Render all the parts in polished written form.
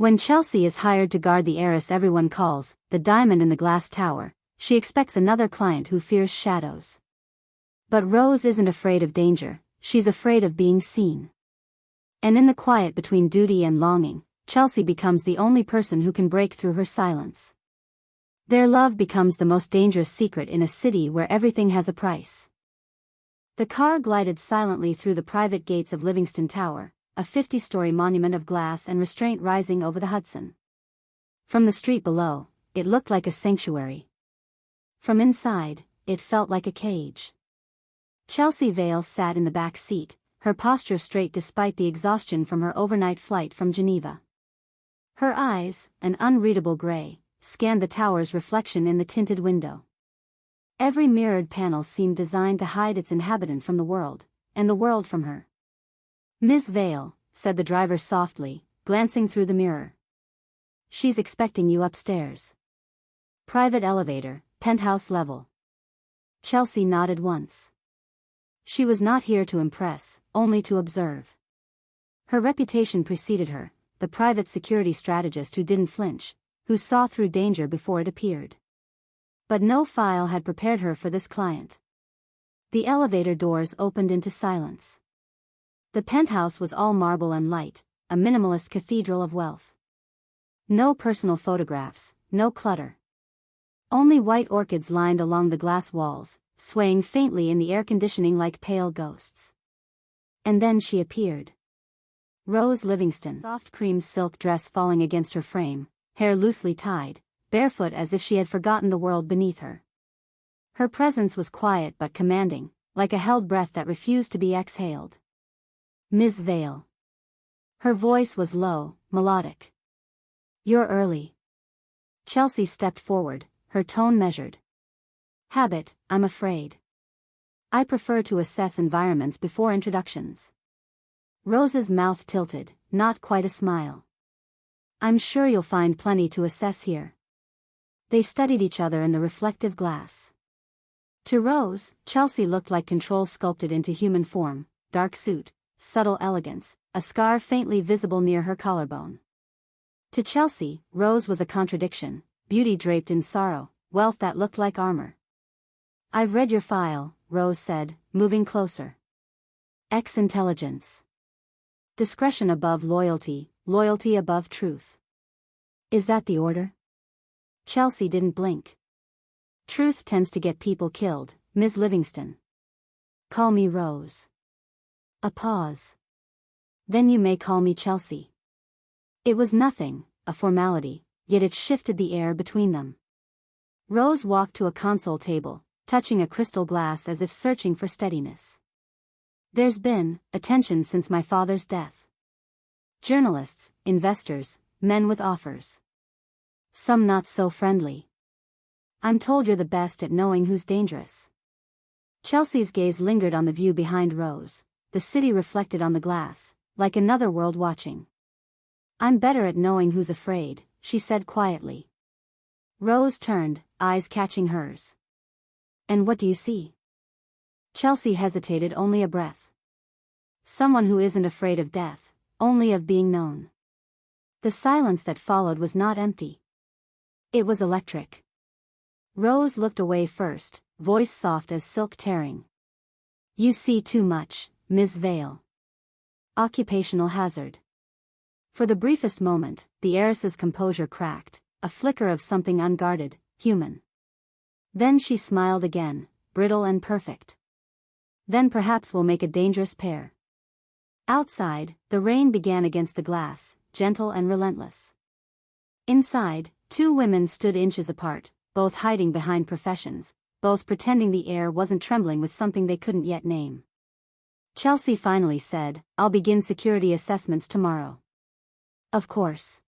When Chelsea is hired to guard the heiress everyone calls the diamond in the glass tower, she expects another client who fears shadows. But Rose isn't afraid of danger, she's afraid of being seen. And in the quiet between duty and longing, Chelsea becomes the only person who can break through her silence. Their love becomes the most dangerous secret in a city where everything has a price. The car glided silently through the private gates of Livingston Tower, a 50-story monument of glass and restraint rising over the Hudson. From the street below, it looked like a sanctuary. From inside, it felt like a cage. Chelsea Vale sat in the back seat, her posture straight despite the exhaustion from her overnight flight from Geneva. Her eyes, an unreadable gray, scanned the tower's reflection in the tinted window. Every mirrored panel seemed designed to hide its inhabitant from the world, and the world from her. "Miss Vale," said the driver softly, glancing through the mirror. "She's expecting you upstairs. Private elevator, penthouse level." Chelsea nodded once. She was not here to impress, only to observe. Her reputation preceded her, the private security strategist who didn't flinch, who saw through danger before it appeared. But no file had prepared her for this client. The elevator doors opened into silence. The penthouse was all marble and light, a minimalist cathedral of wealth. No personal photographs, no clutter. Only white orchids lined along the glass walls, swaying faintly in the air conditioning like pale ghosts. And then she appeared. Rose Livingston, soft cream silk dress falling against her frame, hair loosely tied, barefoot as if she had forgotten the world beneath her. Her presence was quiet but commanding, like a held breath that refused to be exhaled. "Miss Vale." Her voice was low, melodic. "You're early." Chelsea stepped forward, her tone measured. "Habit, I'm afraid. I prefer to assess environments before introductions." Rose's mouth tilted, not quite a smile. "I'm sure you'll find plenty to assess here." They studied each other in the reflective glass. To Rose, Chelsea looked like control sculpted into human form, dark suit, subtle elegance, a scar faintly visible near her collarbone. To Chelsea, Rose was a contradiction, beauty draped in sorrow, wealth that looked like armor. "I've read your file," Rose said, moving closer. "Intelligence. Discretion above loyalty, loyalty above truth. Is that the order?" Chelsea didn't blink. "Truth tends to get people killed, Ms. Livingston. Call me Rose." A pause. "Then you may call me Chelsea." It was nothing, a formality, yet it shifted the air between them. Rose walked to a console table, touching a crystal glass as if searching for steadiness. "There's been attention since my father's death. Journalists, investors, men with offers. Some not so friendly. I'm told you're the best at knowing who's dangerous." Chelsea's gaze lingered on the view behind Rose, the city reflected on the glass, like another world watching. "I'm better at knowing who's afraid," she said quietly. Rose turned, eyes catching hers. "And what do you see?" Chelsea hesitated only a breath. "Someone who isn't afraid of death, only of being known." The silence that followed was not empty. It was electric. Rose looked away first, voice soft as silk tearing. "You see too much, Miss Vale. Occupational hazard." For the briefest moment, the heiress's composure cracked, a flicker of something unguarded, human. Then she smiled again, brittle and perfect. "Then perhaps we'll make a dangerous pair." Outside, the rain began against the glass, gentle and relentless. Inside, two women stood inches apart, both hiding behind professions, both pretending the air wasn't trembling with something they couldn't yet name. Chelsea finally said, "I'll begin security assessments tomorrow." "Of course."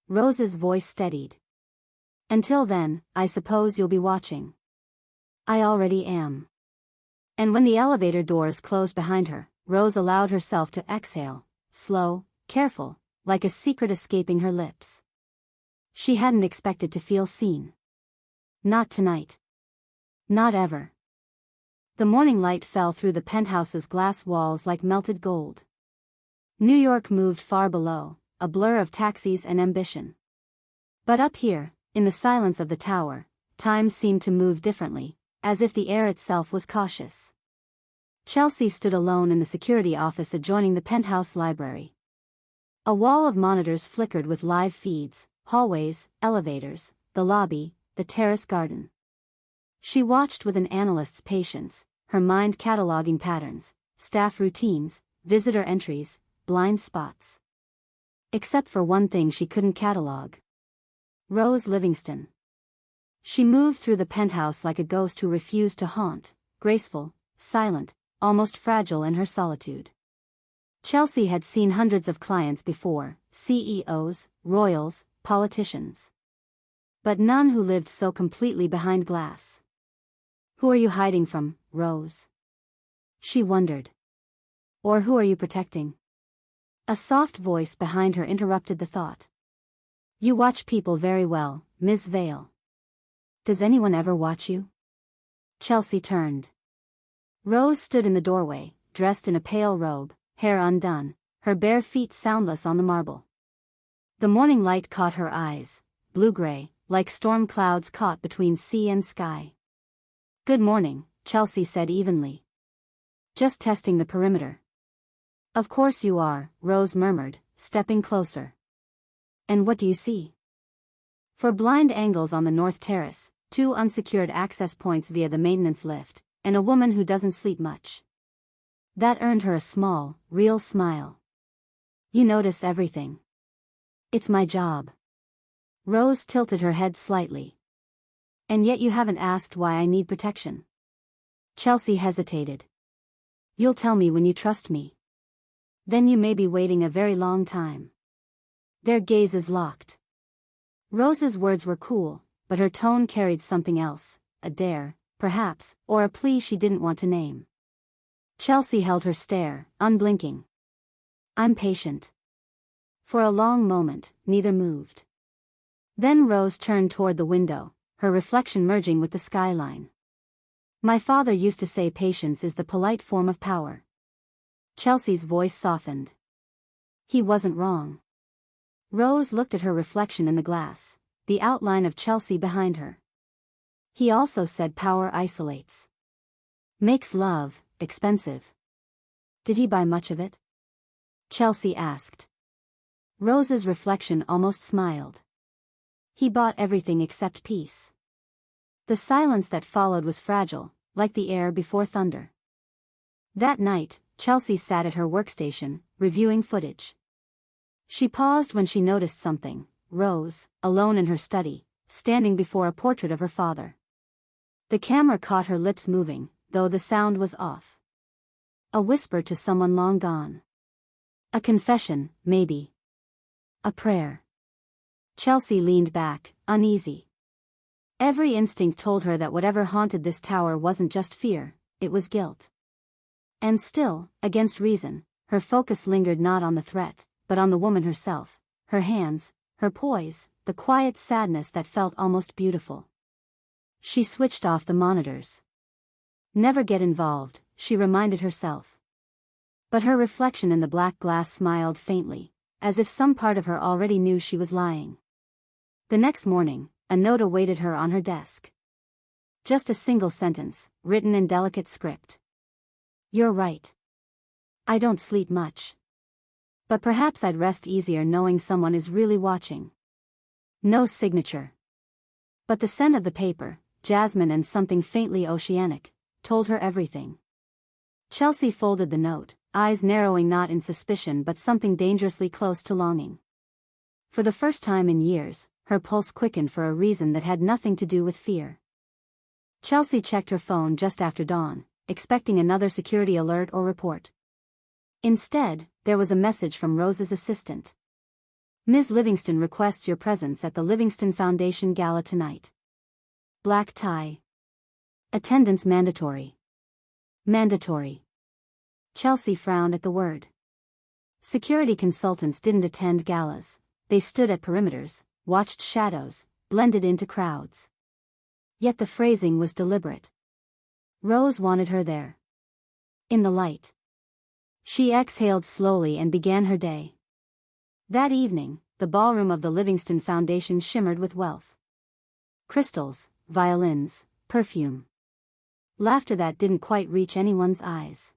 Rose's voice steadied. "Until then, I suppose you'll be watching." "I already am." And when the elevator doors closed behind her, Rose allowed herself to exhale, slow, careful, like a secret escaping her lips. She hadn't expected to feel seen. Not tonight. Not ever. The morning light fell through the penthouse's glass walls like melted gold. New York moved far below, a blur of taxis and ambition. But up here, in the silence of the tower, time seemed to move differently, as if the air itself was cautious. Chelsea stood alone in the security office adjoining the penthouse library. A wall of monitors flickered with live feeds, hallways, elevators, the lobby, the terrace garden. She watched with an analyst's patience, her mind cataloging patterns, staff routines, visitor entries, blind spots. Except for one thing she couldn't catalog. Rose Livingston. She moved through the penthouse like a ghost who refused to haunt, graceful, silent, almost fragile in her solitude. Chelsea had seen hundreds of clients before, CEOs, royals, politicians. But none who lived so completely behind glass. Who are you hiding from, Rose? She wondered. Or who are you protecting? A soft voice behind her interrupted the thought. You watch people very well, Ms. Vale. Does anyone ever watch you? Chelsea turned. Rose stood in the doorway, dressed in a pale robe, hair undone, her bare feet soundless on the marble. The morning light caught her eyes, blue-gray, like storm clouds caught between sea and sky. Good morning, Chelsea said evenly. Just testing the perimeter. Of course you are, Rose murmured, stepping closer. And what do you see? For blind angles on the north terrace, 2 unsecured access points via the maintenance lift, and a woman who doesn't sleep much. That earned her a small, real smile. You notice everything. It's my job. Rose tilted her head slightly. And yet you haven't asked why I need protection. Chelsea hesitated. You'll tell me when you trust me. Then you may be waiting a very long time. Their gazes locked. Rose's words were cool, but her tone carried something else, a dare, perhaps, or a plea she didn't want to name. Chelsea held her stare, unblinking. I'm patient. For a long moment, neither moved. Then Rose turned toward the window, her reflection merging with the skyline. My father used to say patience is the polite form of power. Chelsea's voice softened. He wasn't wrong. Rose looked at her reflection in the glass, the outline of Chelsea behind her. He also said power isolates. Makes love expensive. Did he buy much of it? Chelsea asked. Rose's reflection almost smiled. He bought everything except peace. The silence that followed was fragile, like the air before thunder. That night, Chelsea sat at her workstation, reviewing footage. She paused when she noticed something. Rose, alone in her study, standing before a portrait of her father. The camera caught her lips moving, though the sound was off. A whisper to someone long gone. A confession, maybe. A prayer. Chelsea leaned back, uneasy. Every instinct told her that whatever haunted this tower wasn't just fear, it was guilt. And still, against reason, her focus lingered not on the threat, but on the woman herself, her hands, her poise, the quiet sadness that felt almost beautiful. She switched off the monitors. Never get involved, she reminded herself. But her reflection in the black glass smiled faintly, as if some part of her already knew she was lying. The next morning, a note awaited her on her desk. Just a single sentence, written in delicate script. You're right. I don't sleep much. But perhaps I'd rest easier knowing someone is really watching. No signature. But the scent of the paper, jasmine and something faintly oceanic, told her everything. Chelsea folded the note, eyes narrowing not in suspicion but something dangerously close to longing. For the first time in years, her pulse quickened for a reason that had nothing to do with fear. Chelsea checked her phone just after dawn, expecting another security alert or report. Instead, there was a message from Rose's assistant. Ms. Livingston requests your presence at the Livingston Foundation Gala tonight. Black tie. Attendance mandatory. Mandatory. Chelsea frowned at the word. Security consultants didn't attend galas, they stood at perimeters, watched shadows, blended into crowds. Yet the phrasing was deliberate. Rose wanted her there. In the light. She exhaled slowly and began her day. That evening, the ballroom of the Livingston Foundation shimmered with wealth. Crystals, violins, perfume. Laughter that didn't quite reach anyone's eyes.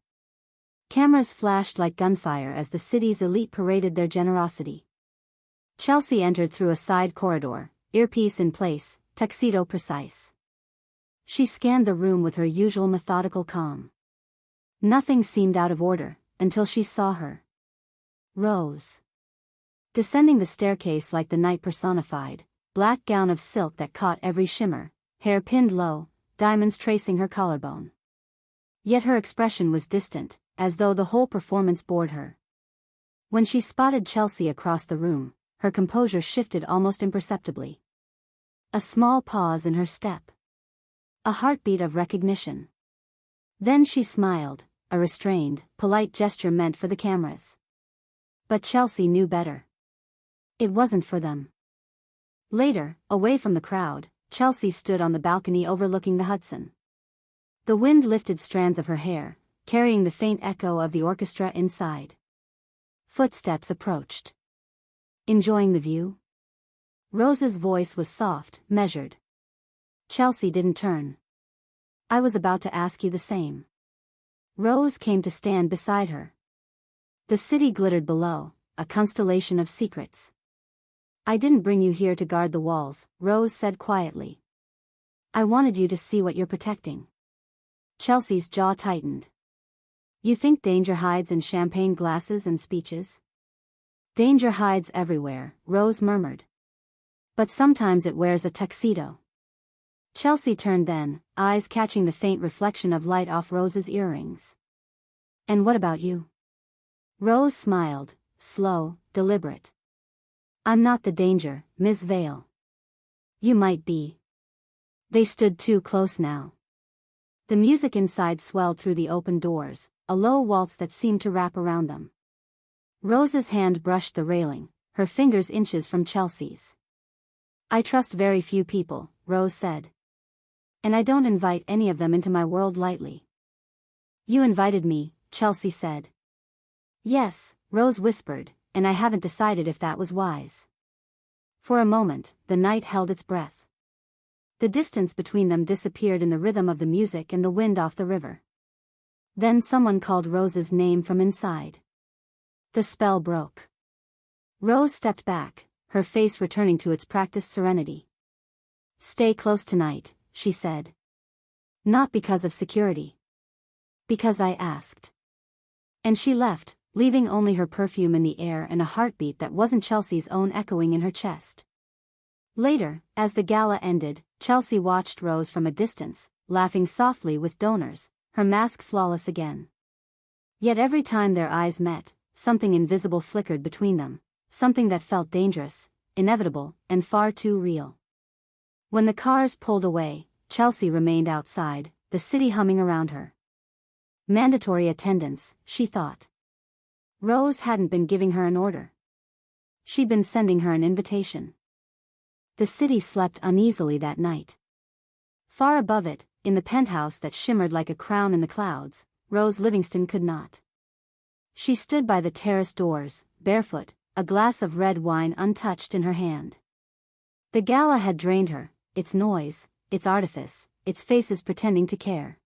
Cameras flashed like gunfire as the city's elite paraded their generosity. Chelsea entered through a side corridor, earpiece in place, tuxedo precise. She scanned the room with her usual methodical calm. Nothing seemed out of order, until she saw her. Rose. Descending the staircase like the night personified, black gown of silk that caught every shimmer, hair pinned low, diamonds tracing her collarbone. Yet her expression was distant, as though the whole performance bored her. When she spotted Chelsea across the room, her composure shifted almost imperceptibly. A small pause in her step. A heartbeat of recognition. Then she smiled, a restrained, polite gesture meant for the cameras. But Chelsea knew better. It wasn't for them. Later, away from the crowd, Chelsea stood on the balcony overlooking the Hudson. The wind lifted strands of her hair, carrying the faint echo of the orchestra inside. Footsteps approached. Enjoying the view? Rose's voice was soft, measured. Chelsea didn't turn. I was about to ask you the same. Rose came to stand beside her. The city glittered below, a constellation of secrets. I didn't bring you here to guard the walls, Rose said quietly. I wanted you to see what you're protecting. Chelsea's jaw tightened. You think danger hides in champagne glasses and speeches? Danger hides everywhere, Rose murmured. But sometimes it wears a tuxedo. Chelsea turned then, eyes catching the faint reflection of light off Rose's earrings. And what about you? Rose smiled, slow, deliberate. I'm not the danger, Miss Vale. You might be. They stood too close now. The music inside swelled through the open doors, a low waltz that seemed to wrap around them. Rose's hand brushed the railing, her fingers inches from Chelsea's. I trust very few people, Rose said. And I don't invite any of them into my world lightly. You invited me, Chelsea said. Yes, Rose whispered, and I haven't decided if that was wise. For a moment, the night held its breath. The distance between them disappeared in the rhythm of the music and the wind off the river. Then someone called Rose's name from inside. The spell broke. Rose stepped back, her face returning to its practiced serenity. Stay close tonight, she said. Not because of security. Because I asked. And she left, leaving only her perfume in the air and a heartbeat that wasn't Chelsea's own echoing in her chest. Later, as the gala ended, Chelsea watched Rose from a distance, laughing softly with donors, her mask flawless again. Yet every time their eyes met, something invisible flickered between them, something that felt dangerous, inevitable, and far too real. When the cars pulled away, Chelsea remained outside, the city humming around her. Mandatory attendance, she thought. Rose hadn't been giving her an order. She'd been sending her an invitation. The city slept uneasily that night. Far above it, in the penthouse that shimmered like a crown in the clouds, Rose Livingston could not. She stood by the terrace doors, barefoot, a glass of red wine untouched in her hand. The gala had drained her, its noise, its artifice, its faces pretending to care.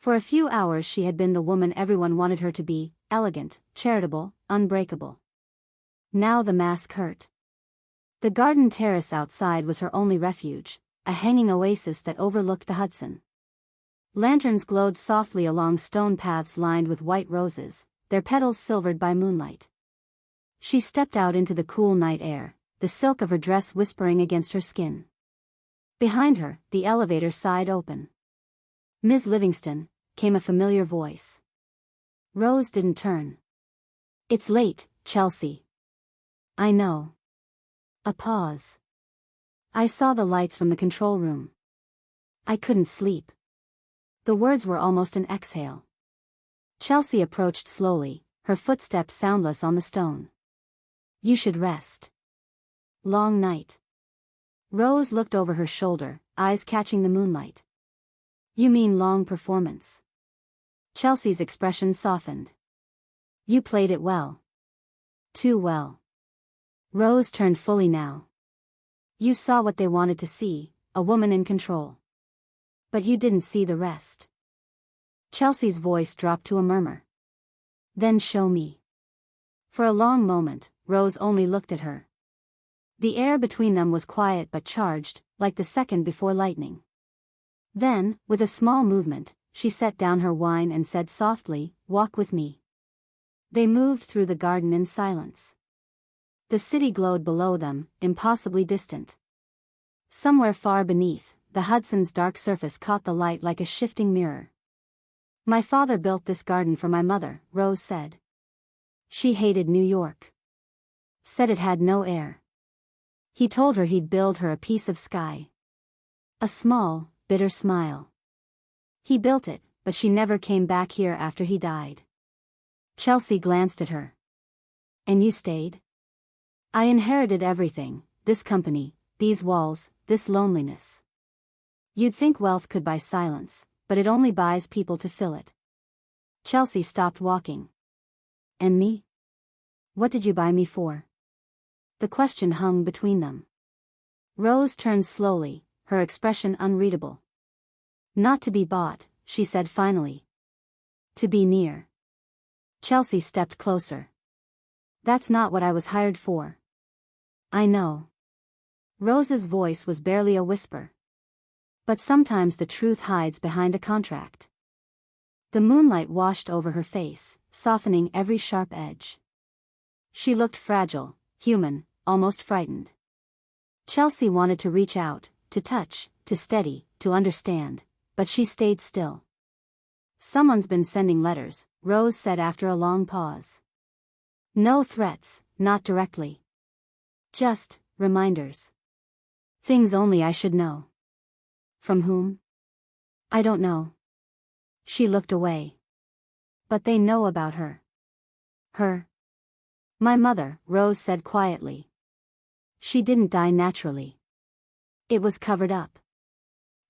For a few hours she had been the woman everyone wanted her to be, elegant, charitable, unbreakable. Now the mask hurt. The garden terrace outside was her only refuge, a hanging oasis that overlooked the Hudson. Lanterns glowed softly along stone paths lined with white roses, their petals silvered by moonlight. She stepped out into the cool night air, the silk of her dress whispering against her skin. Behind her, the elevator sighed open. Ms. Livingston, came a familiar voice. Rose didn't turn. It's late, Chelsea. I know. A pause. I saw the lights from the control room. I couldn't sleep. The words were almost an exhale. Chelsea approached slowly, her footsteps soundless on the stone. You should rest. Long night. Rose looked over her shoulder, eyes catching the moonlight. You mean long performance? Chelsea's expression softened. You played it well. Too well. Rose turned fully now. You saw what they wanted to see, a woman in control. But you didn't see the rest. Chelsea's voice dropped to a murmur. Then show me. For a long moment, Rose only looked at her. The air between them was quiet but charged, like the second before lightning. Then, with a small movement, she set down her wine and said softly, "Walk with me." They moved through the garden in silence. The city glowed below them, impossibly distant. Somewhere far beneath, the Hudson's dark surface caught the light like a shifting mirror. "My father built this garden for my mother," Rose said. "She hated New York. Said it had no air. He told her he'd build her a piece of sky." A small, bitter smile. "He built it, but she never came back here after he died." Chelsea glanced at her. "And you stayed?" "I inherited everything, this company, these walls, this loneliness. You'd think wealth could buy silence, but it only buys people to fill it." Chelsea stopped walking. "And me? What did you buy me for?" The question hung between them. Rose turned slowly, her expression unreadable. "Not to be bought," she said finally. "To be near." Chelsea stepped closer. "That's not what I was hired for." "I know." Rose's voice was barely a whisper. "But sometimes the truth hides behind a contract." The moonlight washed over her face, softening every sharp edge. She looked fragile, human, almost frightened. Chelsea wanted to reach out, to touch, to steady, to understand, but she stayed still. "Someone's been sending letters," Rose said after a long pause. "No threats, not directly. Just reminders. Things only I should know." "From whom?" "I don't know." She looked away. "But they know about her." "Her?" "My mother," Rose said quietly. "She didn't die naturally. It was covered up.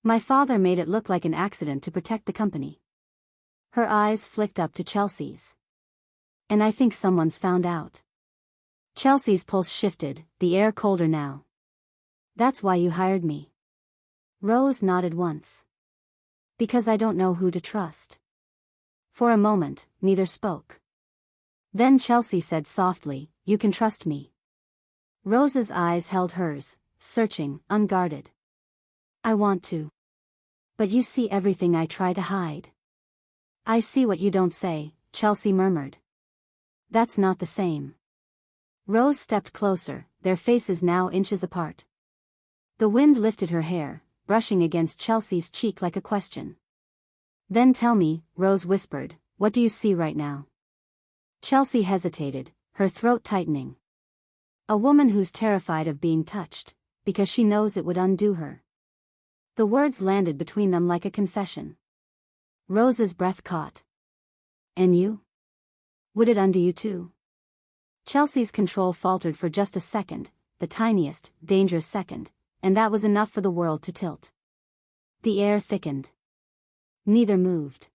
My father made it look like an accident to protect the company." Her eyes flicked up to Chelsea's. "And I think someone's found out." Chelsea's pulse shifted, the air colder now. "That's why you hired me?" Rose nodded once. "Because I don't know who to trust." For a moment, neither spoke. Then Chelsea said softly, "You can trust me." Rose's eyes held hers, searching, unguarded. "I want to. But you see everything I try to hide." "I see what you don't say," Chelsea murmured. "That's not the same." Rose stepped closer, their faces now inches apart. The wind lifted her hair, brushing against Chelsea's cheek like a question. "Then tell me," Rose whispered, "what do you see right now?" Chelsea hesitated, her throat tightening. "A woman who's terrified of being touched, because she knows it would undo her." The words landed between them like a confession. Rose's breath caught. "And you? Would it undo you too?" Chelsea's control faltered for just a second, the tiniest, dangerous second, and that was enough for the world to tilt. The air thickened. Neither moved.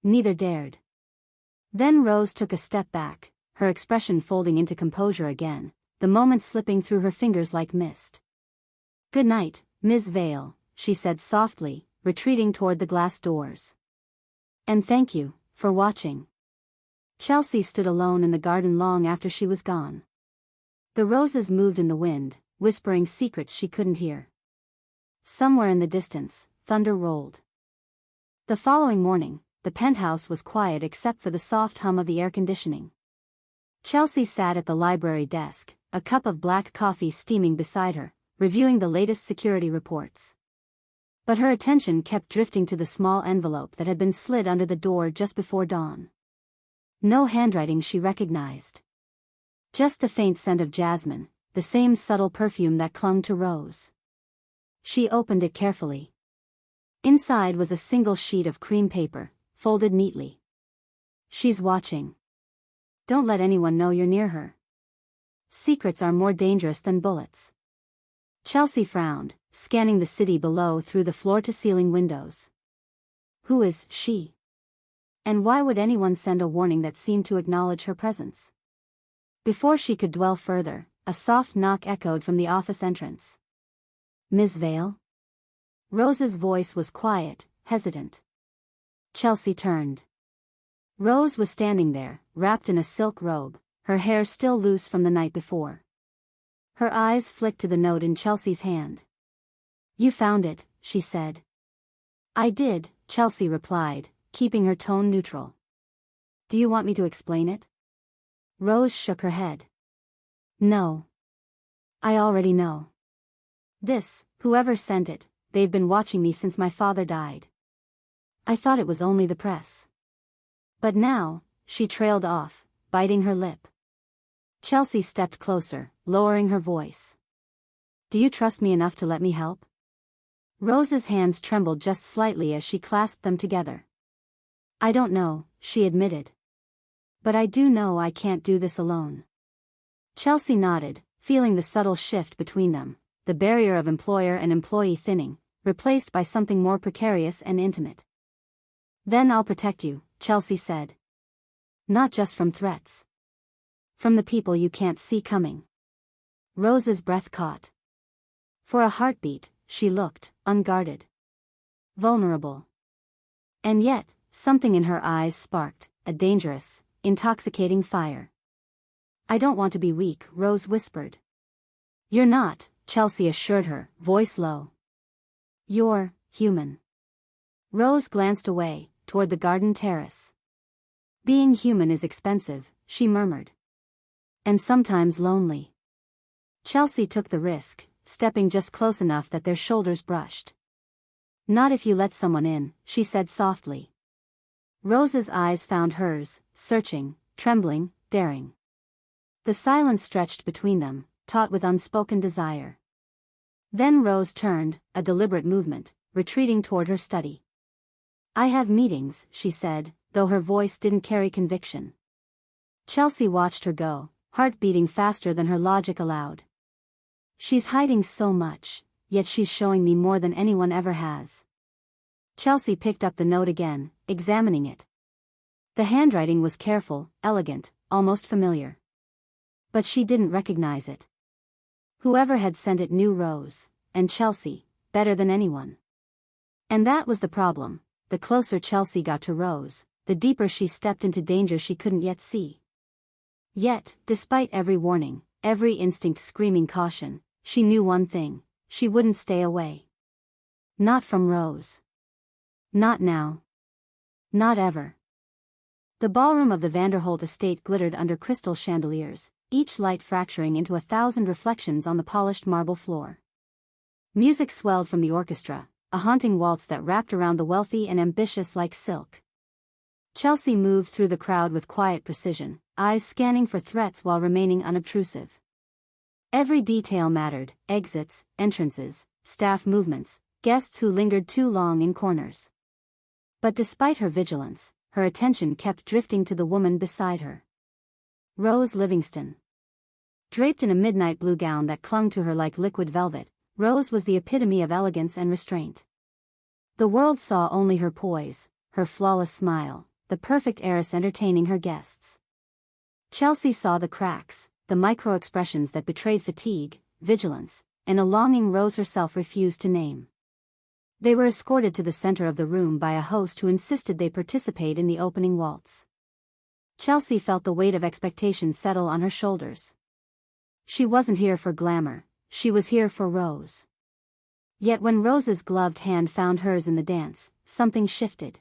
Neither dared. Then Rose took a step back, her expression folding into composure again, the moment slipping through her fingers like mist. "Good night, Ms. Vale," she said softly, retreating toward the glass doors. "And thank you, for watching." Chelsea stood alone in the garden long after she was gone. The roses moved in the wind, whispering secrets she couldn't hear. Somewhere in the distance, thunder rolled. The following morning, the penthouse was quiet except for the soft hum of the air conditioning. Chelsea sat at the library desk, a cup of black coffee steaming beside her, reviewing the latest security reports. But her attention kept drifting to the small envelope that had been slid under the door just before dawn. No handwriting she recognized. Just the faint scent of jasmine, the same subtle perfume that clung to Rose. She opened it carefully. Inside was a single sheet of cream paper, folded neatly. "She's watching. Don't let anyone know you're near her. Secrets are more dangerous than bullets." Chelsea frowned, scanning the city below through the floor-to-ceiling windows. Who is she? And why would anyone send a warning that seemed to acknowledge her presence? Before she could dwell further, a soft knock echoed from the office entrance. "Miss Vale?" Rose's voice was quiet, hesitant. Chelsea turned. Rose was standing there, wrapped in a silk robe, her hair still loose from the night before. Her eyes flicked to the note in Chelsea's hand. "You found it," she said. "I did," Chelsea replied, keeping her tone neutral. "Do you want me to explain it?" Rose shook her head. "No. I already know. Whoever sent it, they've been watching me since my father died. I thought it was only the press. But now," she trailed off, biting her lip. Chelsea stepped closer, lowering her voice. "Do you trust me enough to let me help?" Rose's hands trembled just slightly as she clasped them together. "I don't know," she admitted. "But I do know I can't do this alone." Chelsea nodded, feeling the subtle shift between them, the barrier of employer and employee thinning, replaced by something more precarious and intimate. "Then I'll protect you," Chelsea said. "Not just from threats. From the people you can't see coming." Rose's breath caught. For a heartbeat, she looked unguarded, vulnerable. And yet, something in her eyes sparked a dangerous, intoxicating fire. "I don't want to be weak," Rose whispered. "You're not," Chelsea assured her, voice low. "You're human." Rose glanced away, toward the garden terrace. "Being human is expensive," she murmured. "And sometimes lonely." Chelsea took the risk, stepping just close enough that their shoulders brushed. "Not if you let someone in," she said softly. Rose's eyes found hers, searching, trembling, daring. The silence stretched between them, taut with unspoken desire. Then Rose turned, a deliberate movement, retreating toward her study. "I have meetings," she said, though her voice didn't carry conviction. Chelsea watched her go, heart beating faster than her logic allowed. "She's hiding so much, yet she's showing me more than anyone ever has." Chelsea picked up the note again, examining it. The handwriting was careful, elegant, almost familiar. But she didn't recognize it. Whoever had sent it knew Rose, and Chelsea, better than anyone. And that was the problem. The closer Chelsea got to Rose, the deeper she stepped into danger she couldn't yet see. Yet, despite every warning, every instinct screaming caution, she knew one thing: she wouldn't stay away. Not from Rose. Not now. Not ever. The ballroom of the Vanderholt estate glittered under crystal chandeliers, each light fracturing into 1,000 reflections on the polished marble floor. Music swelled from the orchestra, a haunting waltz that wrapped around the wealthy and ambitious like silk. Chelsea moved through the crowd with quiet precision, eyes scanning for threats while remaining unobtrusive. Every detail mattered: exits, entrances, staff movements, guests who lingered too long in corners. But despite her vigilance, her attention kept drifting to the woman beside her. Rose Livingston. Draped in a midnight blue gown that clung to her like liquid velvet, Rose was the epitome of elegance and restraint. The world saw only her poise, her flawless smile, the perfect heiress entertaining her guests. Chelsea saw the cracks, the micro-expressions that betrayed fatigue, vigilance, and a longing Rose herself refused to name. They were escorted to the center of the room by a host who insisted they participate in the opening waltz. Chelsea felt the weight of expectation settle on her shoulders. She wasn't here for glamour, she was here for Rose. Yet when Rose's gloved hand found hers in the dance, something shifted.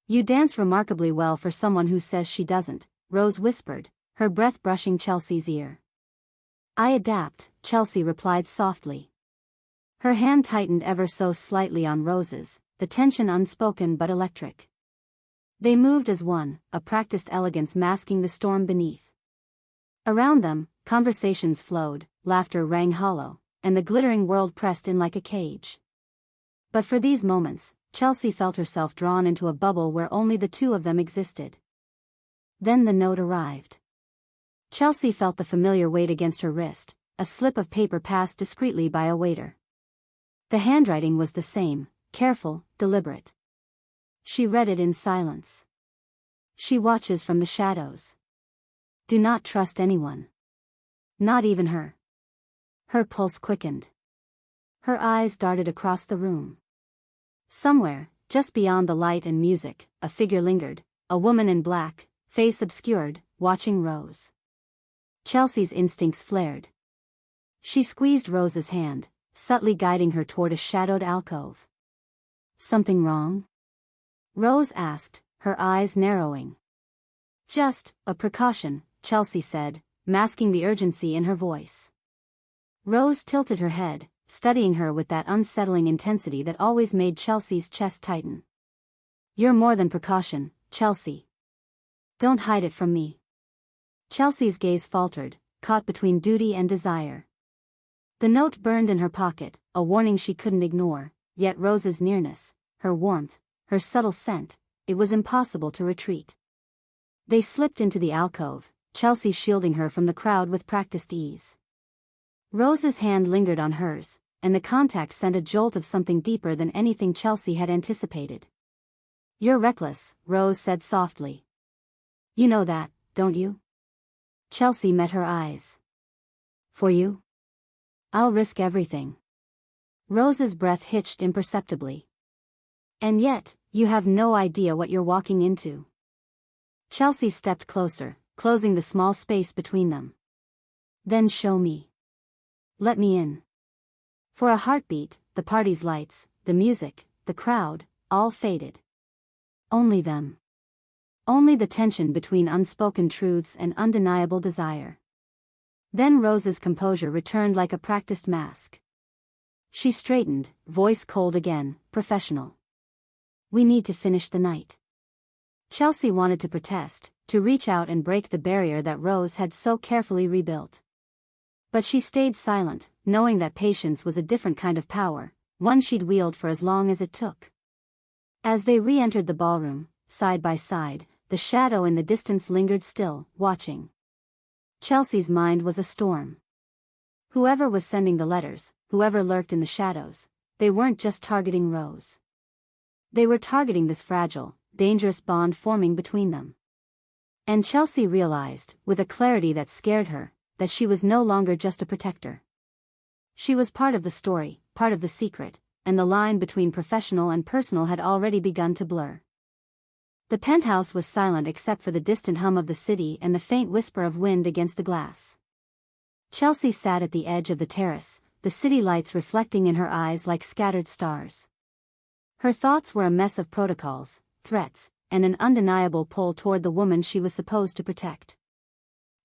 "You dance remarkably well for someone who says she doesn't," Rose whispered, her breath brushing Chelsea's ear. "I adapt," Chelsea replied softly. Her hand tightened ever so slightly on Rose's, the tension unspoken but electric. They moved as one, a practiced elegance masking the storm beneath. Around them, conversations flowed, laughter rang hollow, and the glittering world pressed in like a cage. But for these moments, Chelsea felt herself drawn into a bubble where only the two of them existed. Then the note arrived. Chelsea felt the familiar weight against her wrist, a slip of paper passed discreetly by a waiter. The handwriting was the same, careful, deliberate. She read it in silence. "She watches from the shadows. Do not trust anyone. Not even her. Her pulse quickened. Her eyes darted across the room. Somewhere, just beyond the light and music, a figure lingered, a woman in black, face obscured, watching Rose. Chelsea's instincts flared. She squeezed Rose's hand, subtly guiding her toward a shadowed alcove. Something wrong? Rose asked, her eyes narrowing. Just a precaution, Chelsea said, masking the urgency in her voice. Rose tilted her head, studying her with that unsettling intensity that always made Chelsea's chest tighten. You're more than precaution, Chelsea. Don't hide it from me. Chelsea's gaze faltered, caught between duty and desire. The note burned in her pocket, a warning she couldn't ignore, yet Rose's nearness, her warmth, her subtle scent, it was impossible to retreat. They slipped into the alcove, Chelsea shielding her from the crowd with practiced ease. Rose's hand lingered on hers, and the contact sent a jolt of something deeper than anything Chelsea had anticipated. You're reckless, Rose said softly. You know that, don't you? Chelsea met her eyes. For you? I'll risk everything. Rose's breath hitched imperceptibly. And yet, you have no idea what you're walking into. Chelsea stepped closer, closing the small space between them. Then show me. Let me in. For a heartbeat, the party's lights, the music, the crowd, all faded. Only them. Only the tension between unspoken truths and undeniable desire. Then Rose's composure returned like a practiced mask. She straightened, voice cold again, professional. We need to finish the night. Chelsea wanted to protest, to reach out and break the barrier that Rose had so carefully rebuilt. But she stayed silent, knowing that patience was a different kind of power, one she'd wield for as long as it took. As they re-entered the ballroom, side by side, the shadow in the distance lingered still, watching. Chelsea's mind was a storm. Whoever was sending the letters, whoever lurked in the shadows, they weren't just targeting Rose. They were targeting this fragile, dangerous bond forming between them. And Chelsea realized, with a clarity that scared her, that she was no longer just a protector. She was part of the story, part of the secret, and the line between professional and personal had already begun to blur. The penthouse was silent except for the distant hum of the city and the faint whisper of wind against the glass. Chelsea sat at the edge of the terrace, the city lights reflecting in her eyes like scattered stars. Her thoughts were a mess of protocols, threats, and an undeniable pull toward the woman she was supposed to protect.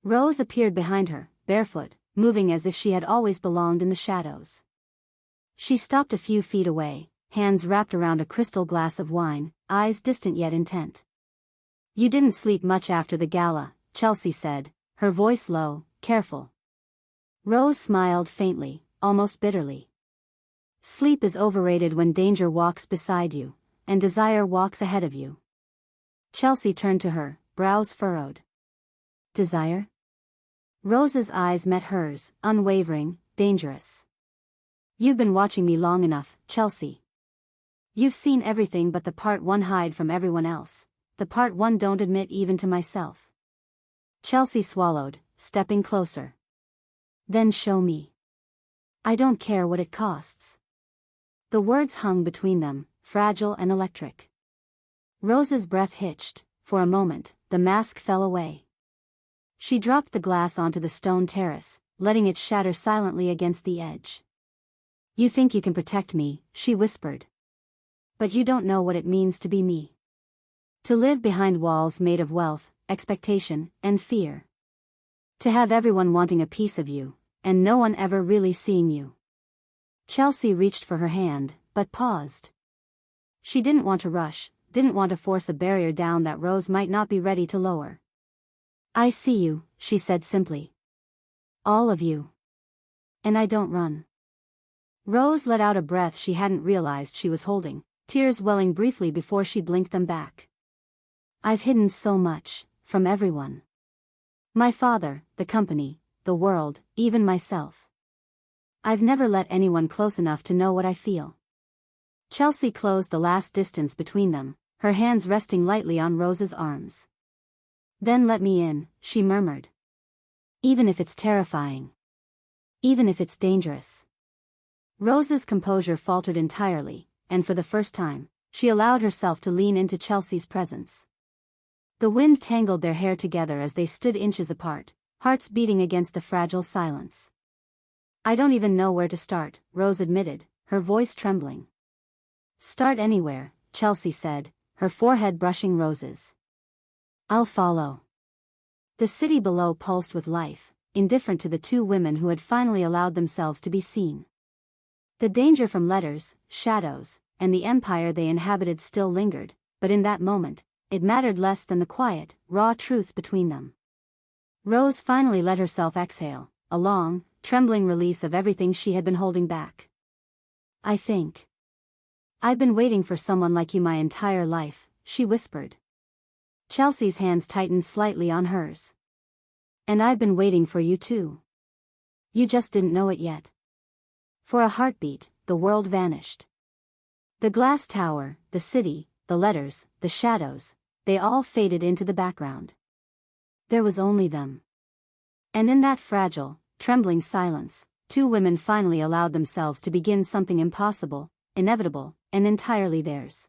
Rose appeared behind her, barefoot, moving as if she had always belonged in the shadows. She stopped a few feet away, hands wrapped around a crystal glass of wine, eyes distant yet intent. You didn't sleep much after the gala, Chelsea said, her voice low, careful. Rose smiled faintly, almost bitterly. Sleep is overrated when danger walks beside you, and desire walks ahead of you. Chelsea turned to her, brows furrowed. Desire? Rose's eyes met hers, unwavering, dangerous. You've been watching me long enough, Chelsea. You've seen everything but the part one hide from everyone else, the part one don't admit even to myself. Chelsea swallowed, stepping closer. Then show me. I don't care what it costs. The words hung between them, fragile and electric. Rose's breath hitched. For a moment, the mask fell away. She dropped the glass onto the stone terrace, letting it shatter silently against the edge. You think you can protect me, she whispered. But you don't know what it means to be me. To live behind walls made of wealth, expectation, and fear. To have everyone wanting a piece of you, and no one ever really seeing you. Chelsea reached for her hand, but paused. She didn't want to rush, didn't want to force a barrier down that Rose might not be ready to lower. I see you, she said simply. All of you. And I don't run. Rose let out a breath she hadn't realized she was holding, tears welling briefly before she blinked them back. I've hidden so much, from everyone. My father, the company, the world, even myself. I've never let anyone close enough to know what I feel. Chelsea closed the last distance between them, her hands resting lightly on Rose's arms. Then let me in, she murmured. Even if it's terrifying. Even if it's dangerous. Rose's composure faltered entirely, and for the first time, she allowed herself to lean into Chelsea's presence. The wind tangled their hair together as they stood inches apart, hearts beating against the fragile silence. "I don't even know where to start," Rose admitted, her voice trembling. "Start anywhere," Chelsea said, her forehead brushing Rose's. "I'll follow." The city below pulsed with life, indifferent to the two women who had finally allowed themselves to be seen. The danger from letters, shadows, and the empire they inhabited still lingered, but in that moment, it mattered less than the quiet, raw truth between them. Rose finally let herself exhale, a long, trembling release of everything she had been holding back. "I think I've been waiting for someone like you my entire life," she whispered. Chelsea's hands tightened slightly on hers. "And I've been waiting for you too. You just didn't know it yet." For a heartbeat, the world vanished. The glass tower, the city, the letters, the shadows, they all faded into the background. There was only them. And in that fragile, trembling silence, two women finally allowed themselves to begin something impossible, inevitable, and entirely theirs.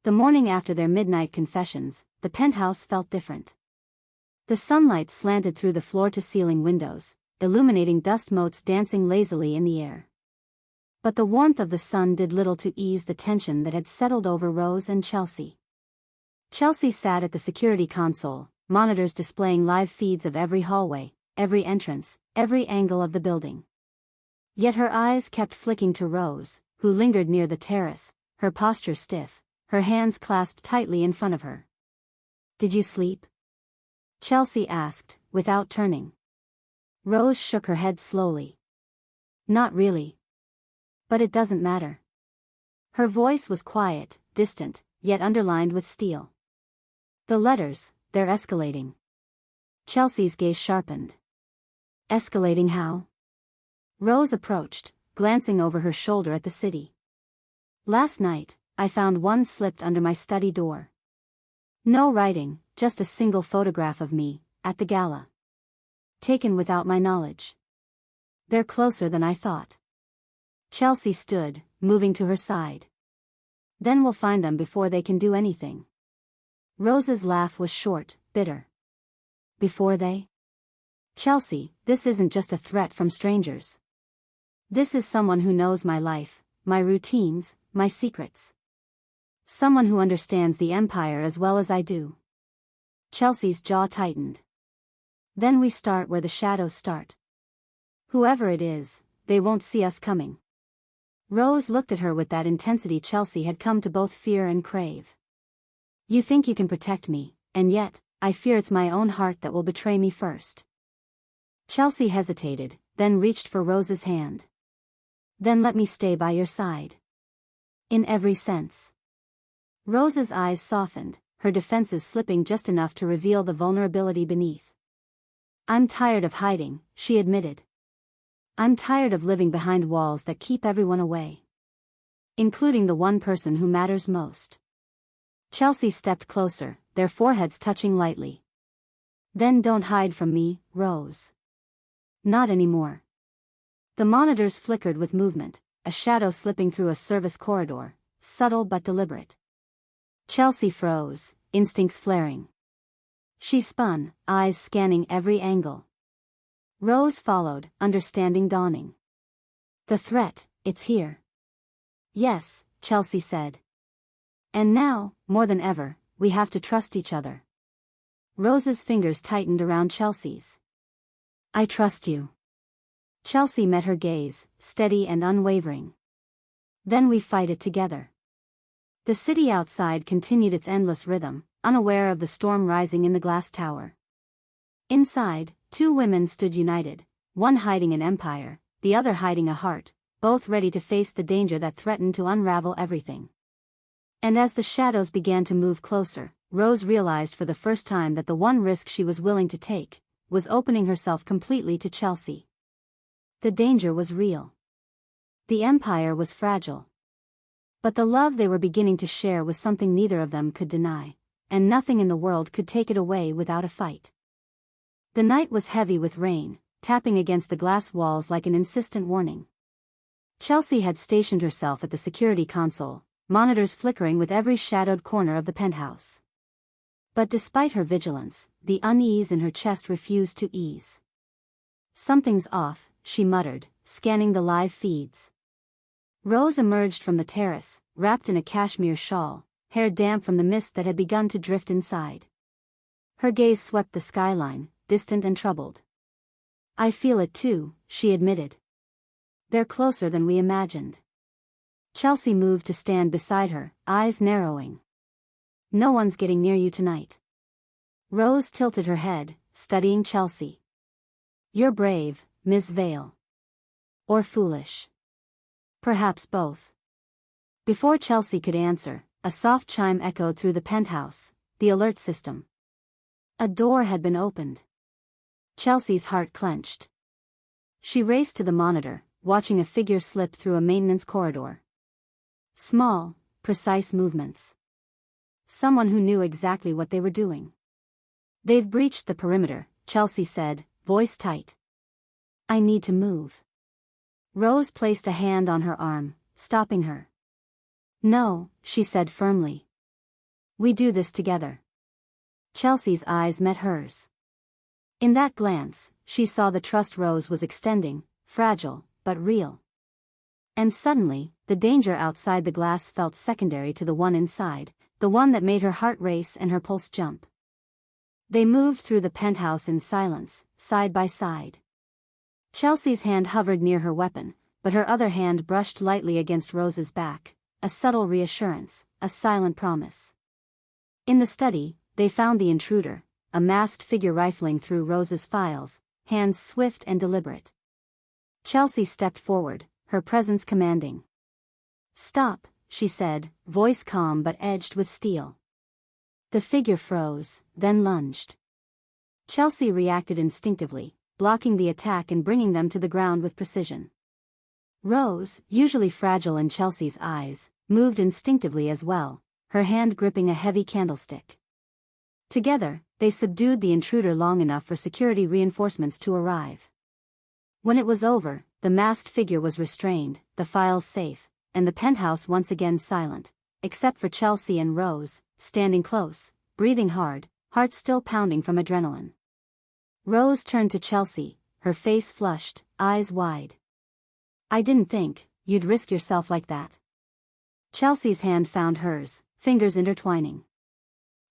The morning after their midnight confessions, the penthouse felt different. The sunlight slanted through the floor-to-ceiling windows, illuminating dust motes dancing lazily in the air. But the warmth of the sun did little to ease the tension that had settled over Rose and Chelsea. Chelsea sat at the security console, monitors displaying live feeds of every hallway, every entrance, every angle of the building. Yet her eyes kept flicking to Rose, who lingered near the terrace, her posture stiff, her hands clasped tightly in front of her. "Did you sleep?" Chelsea asked, without turning. Rose shook her head slowly. "Not really. But it doesn't matter." Her voice was quiet, distant, yet underlined with steel. "The letters, they're escalating." Chelsea's gaze sharpened. "Escalating how?" Rose approached, glancing over her shoulder at the city. "Last night, I found one slipped under my study door. No writing, just a single photograph of me, at the gala. Taken without my knowledge. They're closer than I thought." Chelsea stood, moving to her side. "Then we'll find them before they can do anything." Rose's laugh was short, bitter. "Before they?" "Chelsea, this isn't just a threat from strangers. This is someone who knows my life, my routines, my secrets. Someone who understands the empire as well as I do." Chelsea's jaw tightened. "Then we start where the shadows start. Whoever it is, they won't see us coming." Rose looked at her with that intensity Chelsea had come to both fear and crave. "You think you can protect me, and yet, I fear it's my own heart that will betray me first." Chelsea hesitated, then reached for Rose's hand. "Then let me stay by your side. In every sense." Rose's eyes softened, her defenses slipping just enough to reveal the vulnerability beneath. "I'm tired of hiding," she admitted. "I'm tired of living behind walls that keep everyone away. Including the one person who matters most." Chelsea stepped closer, their foreheads touching lightly. "Then don't hide from me, Rose. Not anymore." The monitors flickered with movement, a shadow slipping through a service corridor, subtle but deliberate. Chelsea froze, instincts flaring. She spun, eyes scanning every angle. Rose followed, understanding dawning. "The threat, it's here." "Yes," Chelsea said. "And now, more than ever, we have to trust each other." Rose's fingers tightened around Chelsea's. "I trust you." Chelsea met her gaze, steady and unwavering. "Then we fight it together." The city outside continued its endless rhythm, unaware of the storm rising in the glass tower. Inside, two women stood united, one hiding an empire, the other hiding a heart, both ready to face the danger that threatened to unravel everything. And as the shadows began to move closer, Rose realized for the first time that the one risk she was willing to take was opening herself completely to Chelsea. The danger was real. The empire was fragile. But the love they were beginning to share was something neither of them could deny, and nothing in the world could take it away without a fight. The night was heavy with rain, tapping against the glass walls like an insistent warning. Chelsea had stationed herself at the security console, monitors flickering with every shadowed corner of the penthouse. But despite her vigilance, the unease in her chest refused to ease. "Something's off," she muttered, scanning the live feeds. Rose emerged from the terrace, wrapped in a cashmere shawl, hair damp from the mist that had begun to drift inside. Her gaze swept the skyline, distant and troubled. "I feel it too," she admitted. "They're closer than we imagined." Chelsea moved to stand beside her, eyes narrowing. "No one's getting near you tonight." Rose tilted her head, studying Chelsea. "You're brave, Miss Vale. Or foolish. Perhaps both." Before Chelsea could answer, a soft chime echoed through the penthouse, the alert system. A door had been opened. Chelsea's heart clenched. She raced to the monitor, watching a figure slip through a maintenance corridor. Small, precise movements. Someone who knew exactly what they were doing. "They've breached the perimeter," Chelsea said, voice tight. "I need to move." Rose placed a hand on her arm, stopping her. "No," she said firmly. "We do this together." Chelsea's eyes met hers. In that glance, she saw the trust Rose was extending, fragile, but real. And suddenly, the danger outside the glass felt secondary to the one inside, the one that made her heart race and her pulse jump. They moved through the penthouse in silence, side by side. Chelsea's hand hovered near her weapon, but her other hand brushed lightly against Rose's back, a subtle reassurance, a silent promise. In the study, they found the intruder, a masked figure rifling through Rose's files, hands swift and deliberate. Chelsea stepped forward, her presence commanding. "Stop," she said, voice calm but edged with steel. The figure froze, then lunged. Chelsea reacted instinctively, blocking the attack and bringing them to the ground with precision. Rose, usually fragile in Chelsea's eyes, moved instinctively as well, her hand gripping a heavy candlestick. Together, they subdued the intruder long enough for security reinforcements to arrive. When it was over, the masked figure was restrained, the files safe, and the penthouse once again silent, except for Chelsea and Rose, standing close, breathing hard, hearts still pounding from adrenaline. Rose turned to Chelsea, her face flushed, eyes wide. "I didn't think you'd risk yourself like that." Chelsea's hand found hers, fingers intertwining.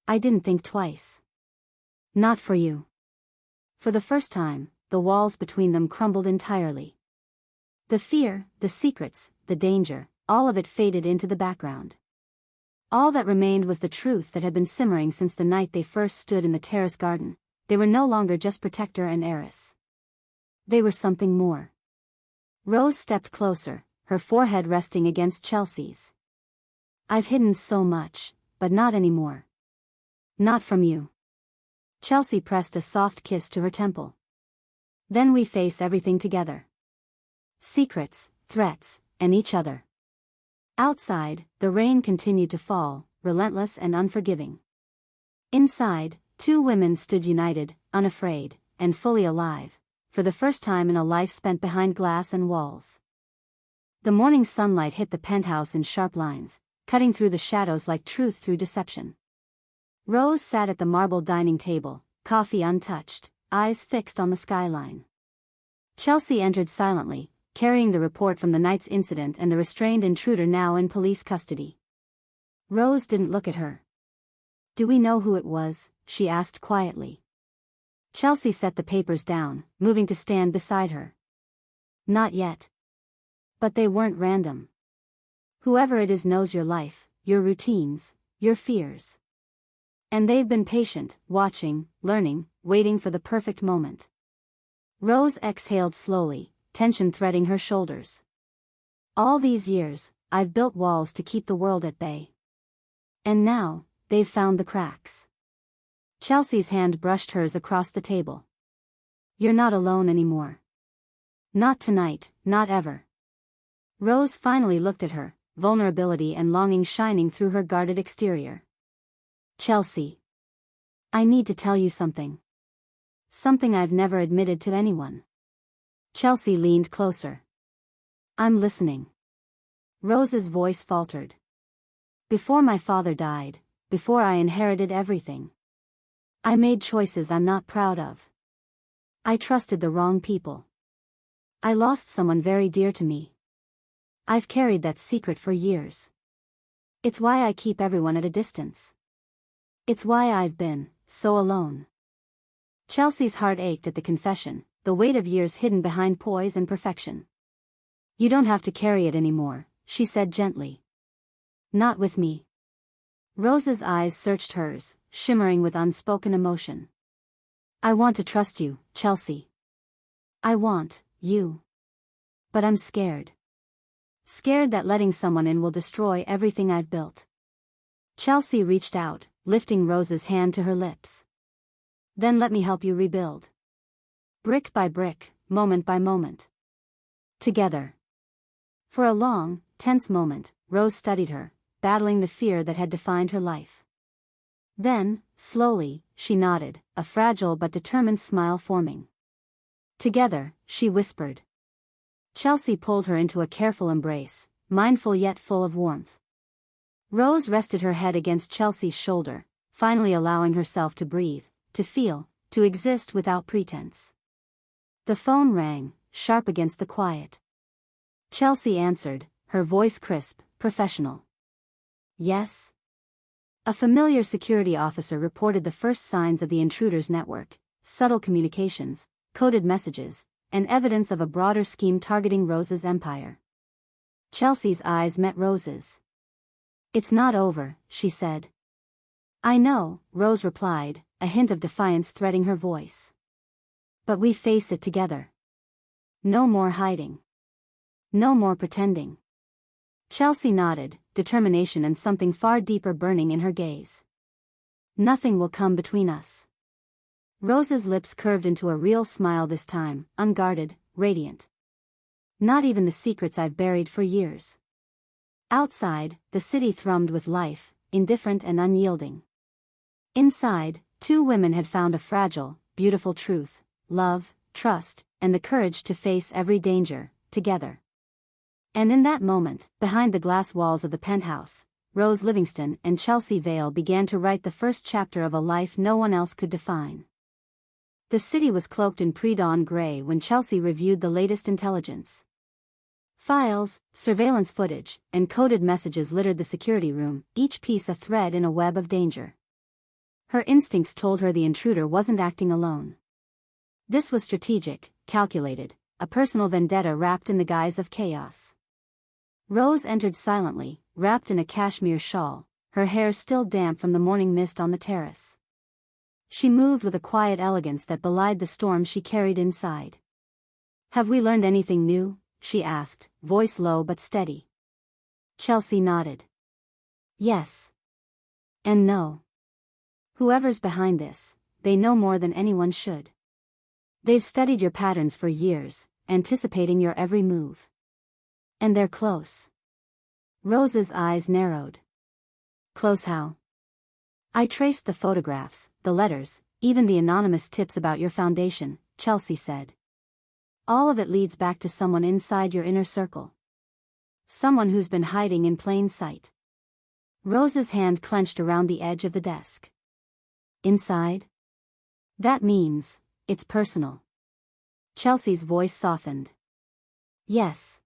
"I didn't think twice. Not for you." For the first time, the walls between them crumbled entirely. The fear, the secrets, the danger, all of it faded into the background. All that remained was the truth that had been simmering since the night they first stood in the terrace garden. They were no longer just protector and heiress. They were something more. Rose stepped closer, her forehead resting against Chelsea's. "I've hidden so much, but not anymore. Not from you." Chelsea pressed a soft kiss to her temple. "Then we face everything together. Secrets, threats, and each other." Outside, the rain continued to fall, relentless and unforgiving. Inside, two women stood united, unafraid, and fully alive, for the first time in a life spent behind glass and walls. The morning sunlight hit the penthouse in sharp lines, cutting through the shadows like truth through deception. Rose sat at the marble dining table, coffee untouched, eyes fixed on the skyline. Chelsea entered silently, carrying the report from the night's incident and the restrained intruder now in police custody. Rose didn't look at her. "Do we know who it was?" she asked quietly. Chelsea set the papers down, moving to stand beside her. "Not yet. But they weren't random. Whoever it is knows your life, your routines, your fears. And they've been patient, watching, learning, waiting for the perfect moment." Rose exhaled slowly, tension threading her shoulders. "All these years, I've built walls to keep the world at bay. And now, they've found the cracks." Chelsea's hand brushed hers across the table. "You're not alone anymore. Not tonight, not ever." Rose finally looked at her, vulnerability and longing shining through her guarded exterior. "Chelsea. I need to tell you something. Something I've never admitted to anyone. Chelsea leaned closer. I'm listening. Rose's voice faltered. Before my father died, before I inherited everything, I made choices I'm not proud of. I trusted the wrong people. I lost someone very dear to me. I've carried that secret for years. It's why I keep everyone at a distance. It's why I've been so alone. Chelsea's heart ached at the confession, the weight of years hidden behind poise and perfection. You don't have to carry it anymore, she said gently. Not with me. Rose's eyes searched hers, shimmering with unspoken emotion. I want to trust you, Chelsea. I want you. But I'm scared. Scared that letting someone in will destroy everything I've built. Chelsea reached out, lifting Rose's hand to her lips. Then let me help you rebuild. Brick by brick, moment by moment. Together. For a long, tense moment, Rose studied her, battling the fear that had defined her life. Then, slowly, she nodded, a fragile but determined smile forming. Together, she whispered. Chelsea pulled her into a careful embrace, mindful yet full of warmth. Rose rested her head against Chelsea's shoulder, finally allowing herself to breathe, to feel, to exist without pretense. The phone rang, sharp against the quiet. Chelsea answered, her voice crisp, professional. Yes? A familiar security officer reported the first signs of the intruder's network, subtle communications, coded messages, and evidence of a broader scheme targeting Rose's empire. Chelsea's eyes met Rose's. It's not over, she said. I know, Rose replied, a hint of defiance threading her voice. But we face it together. No more hiding. No more pretending. Chelsea nodded, determination and something far deeper burning in her gaze. Nothing will come between us. Rose's lips curved into a real smile this time, unguarded, radiant. Not even the secrets I've buried for years. Outside, the city thrummed with life, indifferent and unyielding. Inside, two women had found a fragile, beautiful truth, love, trust, and the courage to face every danger, together. And in that moment, behind the glass walls of the penthouse, Rose Livingston and Chelsea Vale began to write the first chapter of a life no one else could define. The city was cloaked in pre-dawn gray when Chelsea reviewed the latest intelligence. Files, surveillance footage, and coded messages littered the security room, each piece a thread in a web of danger. Her instincts told her the intruder wasn't acting alone. This was strategic, calculated, a personal vendetta wrapped in the guise of chaos. Rose entered silently, wrapped in a cashmere shawl, her hair still damp from the morning mist on the terrace. She moved with a quiet elegance that belied the storm she carried inside. Have we learned anything new? She asked, voice low but steady. Chelsea nodded. Yes. And no. Whoever's behind this, they know more than anyone should. They've studied your patterns for years, anticipating your every move. And they're close. Rose's eyes narrowed. Close how? I traced the photographs, the letters, even the anonymous tips about your foundation, Chelsea said. All of it leads back to someone inside your inner circle. Someone who's been hiding in plain sight. Rose's hand clenched around the edge of the desk. Inside? That means, it's personal. Chelsea's voice softened. Yes.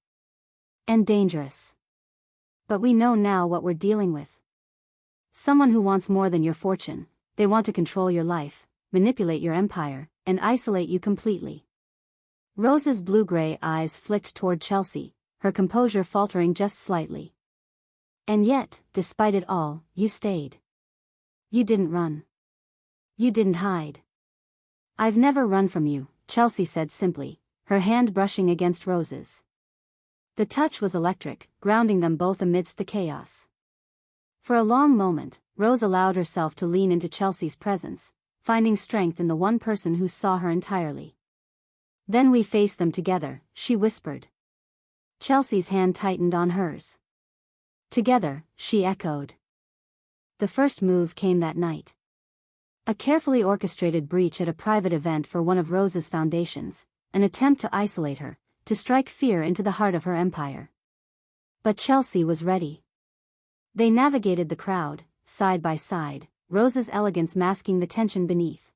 And dangerous. But we know now what we're dealing with. Someone who wants more than your fortune. They want to control your life, manipulate your empire, and isolate you completely. Rose's blue-gray eyes flicked toward Chelsea, her composure faltering just slightly. And yet, despite it all, you stayed. You didn't run. You didn't hide. I've never run from you, Chelsea said simply, her hand brushing against Rose's. The touch was electric, grounding them both amidst the chaos. For a long moment, Rose allowed herself to lean into Chelsea's presence, finding strength in the one person who saw her entirely. Then we face them together, she whispered. Chelsea's hand tightened on hers. Together, she echoed. The first move came that night. A carefully orchestrated breach at a private event for one of Rose's foundations, an attempt to isolate her, to strike fear into the heart of her empire. But Chelsea was ready. They navigated the crowd, side by side, Rose's elegance masking the tension beneath.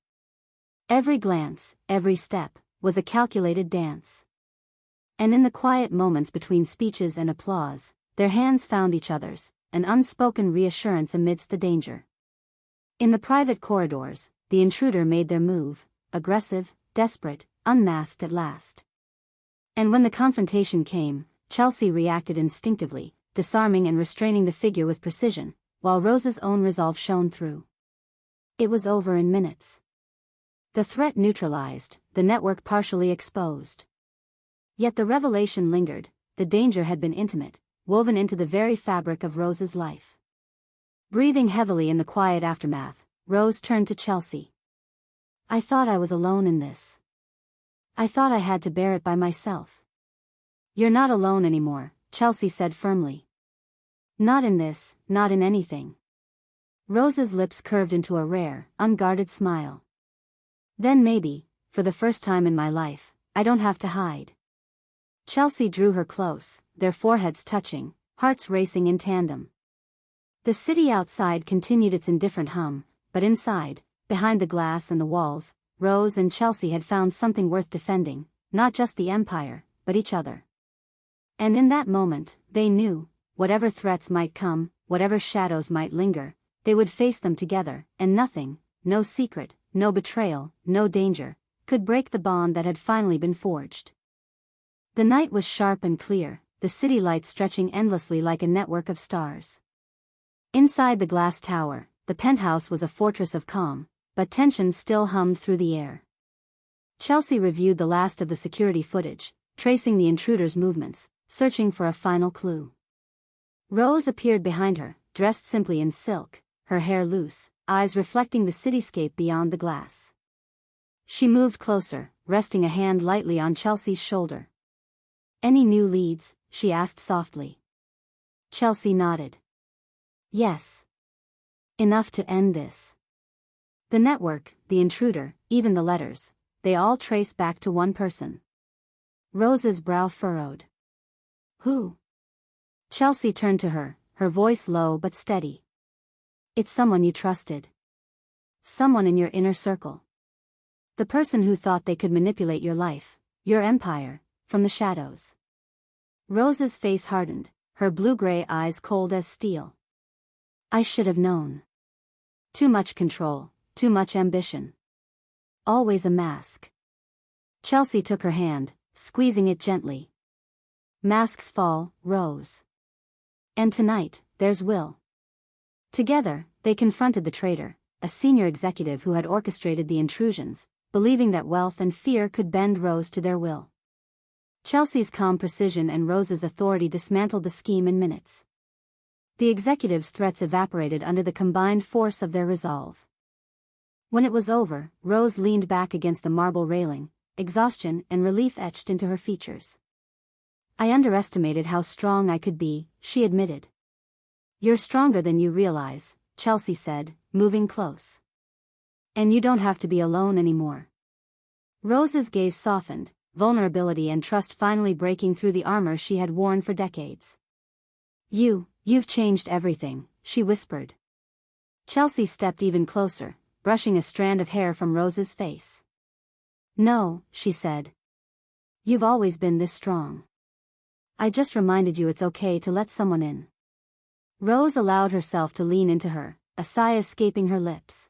Every glance, every step, was a calculated dance. And in the quiet moments between speeches and applause, their hands found each other's, an unspoken reassurance amidst the danger. In the private corridors, the intruder made their move, aggressive, desperate, unmasked at last. And when the confrontation came, Chelsea reacted instinctively, disarming and restraining the figure with precision, while Rose's own resolve shone through. It was over in minutes. The threat neutralized, the network partially exposed. Yet the revelation lingered, the danger had been intimate, woven into the very fabric of Rose's life. Breathing heavily in the quiet aftermath, Rose turned to Chelsea. "I thought I was alone in this. I thought I had to bear it by myself." "You're not alone anymore," Chelsea said firmly. "Not in this, not in anything." Rose's lips curved into a rare, unguarded smile. "Then maybe, for the first time in my life, I don't have to hide." Chelsea drew her close, their foreheads touching, hearts racing in tandem. The city outside continued its indifferent hum, but inside, behind the glass and the walls, Rose and Chelsea had found something worth defending, not just the empire, but each other. And in that moment, they knew, whatever threats might come, whatever shadows might linger, they would face them together, and nothing, no secret, no betrayal, no danger, could break the bond that had finally been forged. The night was sharp and clear, the city lights stretching endlessly like a network of stars. Inside the glass tower, the penthouse was a fortress of calm, but tension still hummed through the air. Chelsea reviewed the last of the security footage, tracing the intruder's movements, searching for a final clue. Rose appeared behind her, dressed simply in silk, her hair loose, eyes reflecting the cityscape beyond the glass. She moved closer, resting a hand lightly on Chelsea's shoulder. "Any new leads?" she asked softly. Chelsea nodded. "Yes. Enough to end this." The network, the intruder, even the letters, they all trace back to one person. Rose's brow furrowed. "Who?" Chelsea turned to her, her voice low but steady. "It's someone you trusted. Someone in your inner circle. The person who thought they could manipulate your life, your empire, from the shadows." Rose's face hardened, her blue-gray eyes cold as steel. "I should have known. Too much control, too much ambition. Always a mask." Chelsea took her hand, squeezing it gently. "Masks fall, Rose. And tonight, there's Will." Together, they confronted the traitor, a senior executive who had orchestrated the intrusions, believing that wealth and fear could bend Rose to their will. Chelsea's calm precision and Rose's authority dismantled the scheme in minutes. The executive's threats evaporated under the combined force of their resolve. When it was over, Rose leaned back against the marble railing, exhaustion and relief etched into her features. "I underestimated how strong I could be," she admitted. "You're stronger than you realize," Chelsea said, moving close. "And you don't have to be alone anymore." Rose's gaze softened, vulnerability and trust finally breaking through the armor she had worn for decades. You've changed everything," she whispered. Chelsea stepped even closer, brushing a strand of hair from Rose's face. "No," she said. "You've always been this strong. I just reminded you it's okay to let someone in." Rose allowed herself to lean into her, a sigh escaping her lips.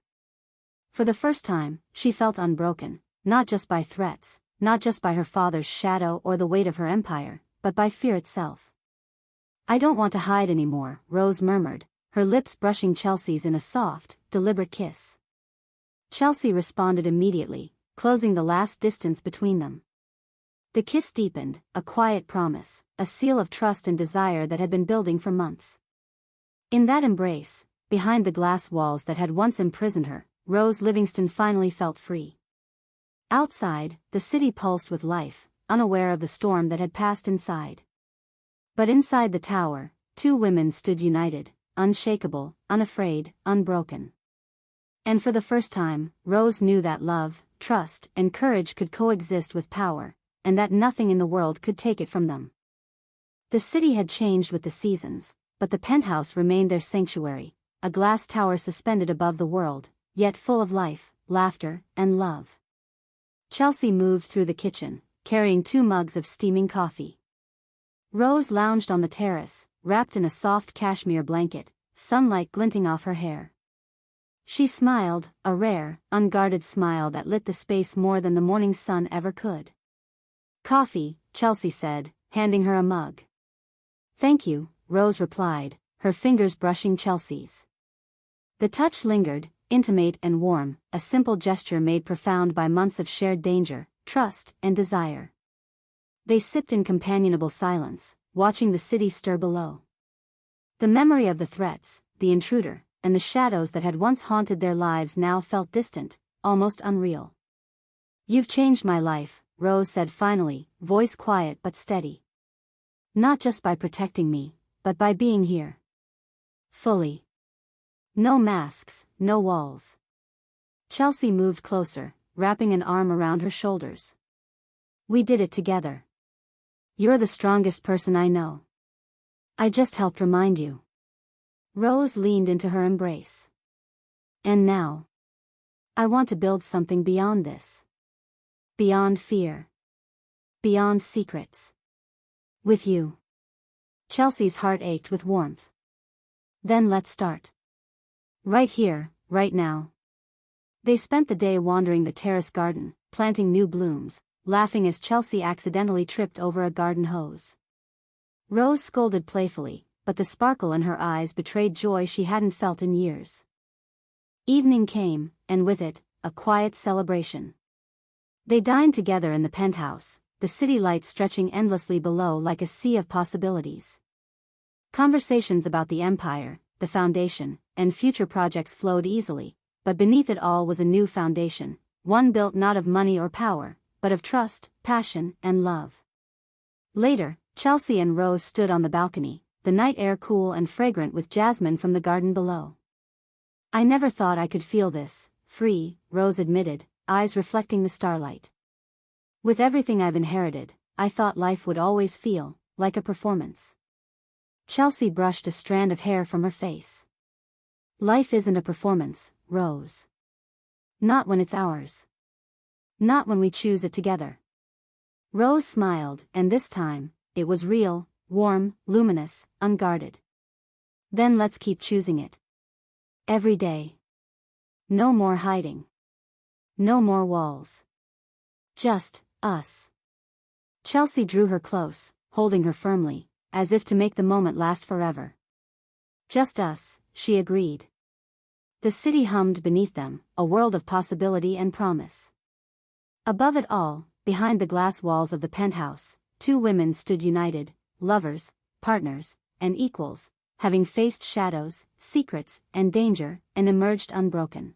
For the first time, she felt unbroken, not just by threats, not just by her father's shadow or the weight of her empire, but by fear itself. "I don't want to hide anymore," Rose murmured, her lips brushing Chelsea's in a soft, deliberate kiss. Chelsea responded immediately, closing the last distance between them. The kiss deepened, a quiet promise, a seal of trust and desire that had been building for months. In that embrace, behind the glass walls that had once imprisoned her, Rose Livingston finally felt free. Outside, the city pulsed with life, unaware of the storm that had passed inside. But inside the tower, two women stood united, unshakable, unafraid, unbroken. And for the first time, Rose knew that love, trust, and courage could coexist with power, and that nothing in the world could take it from them. The city had changed with the seasons, but the penthouse remained their sanctuary, a glass tower suspended above the world, yet full of life, laughter, and love. Chelsea moved through the kitchen, carrying 2 mugs of steaming coffee. Rose lounged on the terrace, wrapped in a soft cashmere blanket, sunlight glinting off her hair. She smiled, a rare, unguarded smile that lit the space more than the morning sun ever could. "Coffee," Chelsea said, handing her a mug. "Thank you," Rose replied, her fingers brushing Chelsea's. The touch lingered, intimate and warm, a simple gesture made profound by months of shared danger, trust, and desire. They sipped in companionable silence, watching the city stir below. The memory of the threats, the intruder, and the shadows that had once haunted their lives now felt distant, almost unreal. "You've changed my life," Rose said finally, voice quiet but steady. "Not just by protecting me, but by being here. Fully. No masks, no walls." Chelsea moved closer, wrapping an arm around her shoulders. "We did it together. You're the strongest person I know. I just helped remind you." Rose leaned into her embrace. "And now, I want to build something beyond this. Beyond fear. Beyond secrets. With you." Chelsea's heart ached with warmth. "Then let's start. Right here, right now." They spent the day wandering the terrace garden, planting new blooms, laughing as Chelsea accidentally tripped over a garden hose. Rose scolded playfully, but the sparkle in her eyes betrayed joy she hadn't felt in years. Evening came, and with it, a quiet celebration. They dined together in the penthouse, the city lights stretching endlessly below like a sea of possibilities. Conversations about the empire, the foundation, and future projects flowed easily, but beneath it all was a new foundation, one built not of money or power, but of trust, passion, and love. Later, Chelsea and Rose stood on the balcony, the night air cool and fragrant with jasmine from the garden below. "I never thought I could feel this free," Rose admitted, eyes reflecting the starlight. "With everything I've inherited, I thought life would always feel like a performance." Chelsea brushed a strand of hair from her face. "Life isn't a performance, Rose. Not when it's ours. Not when we choose it together." Rose smiled, and this time, it was real, warm, luminous, unguarded. "Then let's keep choosing it. Every day. No more hiding. No more walls. Just us." Chelsea drew her close, holding her firmly, as if to make the moment last forever. "Just us," she agreed. The city hummed beneath them, a world of possibility and promise. Above it all, behind the glass walls of the penthouse, 2 women stood united, lovers, partners, and equals, having faced shadows, secrets, and danger, and emerged unbroken.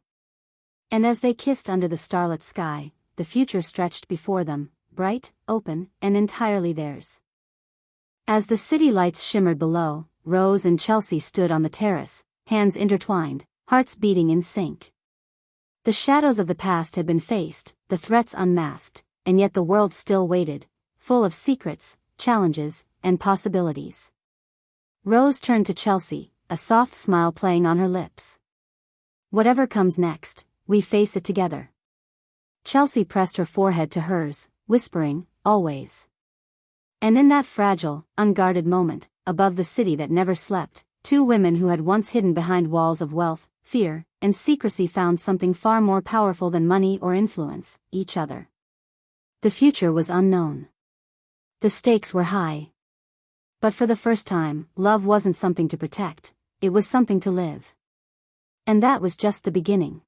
And as they kissed under the starlit sky, the future stretched before them, bright, open, and entirely theirs. As the city lights shimmered below, Rose and Chelsea stood on the terrace, hands intertwined, hearts beating in sync. The shadows of the past had been faced, the threats unmasked, and yet the world still waited, full of secrets, challenges, and possibilities. Rose turned to Chelsea, a soft smile playing on her lips. "Whatever comes next, we face it together." Chelsea pressed her forehead to hers, whispering, "Always." And in that fragile, unguarded moment, above the city that never slept, 2 women who had once hidden behind walls of wealth, fear, and secrecy found something far more powerful than money or influence: each other. The future was unknown. The stakes were high. But for the first time, love wasn't something to protect, it was something to live. And that was just the beginning.